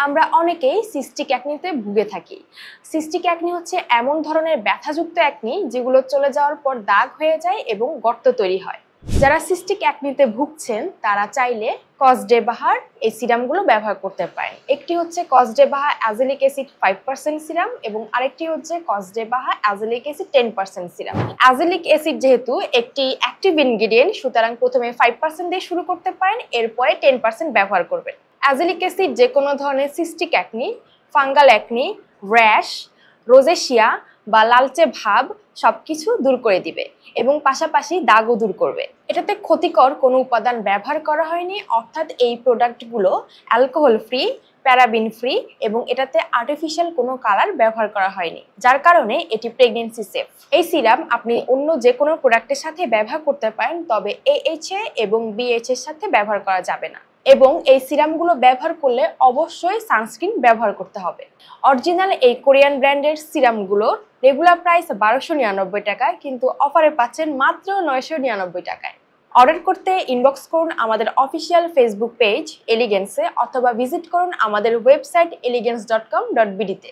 আমরা অনেকেই সিস্টিক অ্যাকনিতে ভুগে থাকি। সিস্টিক অ্যাকনি হচ্ছে এমন ধরনের ব্যথাযুক্ত অ্যাকনি যেগুলো চলে যাওয়ার পর দাগ হয়ে যায় এবং গর্ত তৈরি হয়। যারা সিস্টিক অ্যাকনিতে ভুগছেন তারা চাইলে কসডেবাহার এই সিরামগুলো ব্যবহার করতে পারেন। একটি হচ্ছে কসডেবাহা অ্যাজেলিক অ্যাসিড 5% সিরাম এবং আরেকটি হচ্ছে কসডেবাহা azelaic acid 10% serum. Azelaic acid যেহেতু একটি অ্যাক্টিভ ইনগ্রিডিয়েন্ট, সুতরাং প্রথমে 5% দিয়ে শুরু করতে পারেন, এরপরে 10% ব্যবহার করবেন। অ্যাজেলিক অ্যাসিড যে কোনো ধরনের cystic acne, fungal acne, rash, rosacea বা লালচে ভাব সবকিছু দূর করে দিবে এবং পাশাপাশি দাগও দূর করবে। এটাতে ক্ষতিকর কোনো উপাদান ব্যবহার করা হয়নি, অর্থাৎ এই প্রোডাক্টগুলো অ্যালকোহল ফ্রি, প্যারাবিন ফ্রি এবং এটাতে আর্টিফিশিয়াল কোনো কালার ব্যবহার করা হয়নি, যার কারণে এটি প্রেগনেন্সি সেফ। এই সিরাম আপনি অন্য যে কোনো প্রোডাক্টের সাথে ব্যবহার করতে পারেন, তবে AHA এবং BH এর সাথে ব্যবহার করা যাবে না। এবং এই সিরামগুলো ব্যবহার করলে অবশ্যই সানস্ক্রিন ব্যবহার করতে হবে। অরিজিনাল এই কোরিয়ান ব্র্যান্ডের সিরামগুলোর রেগুলার প্রাইস 1299 টাকায়, কিন্তু অফারে পাচ্ছেন মাত্র 999 টাকায়। অর্ডার করতে ইনবক্স করুন আমাদের অফিসিয়াল ফেসবুক পেজ এলিগেন্সে অথবা ভিজিট করুন আমাদের ওয়েবসাইট elegance.com.bd তে।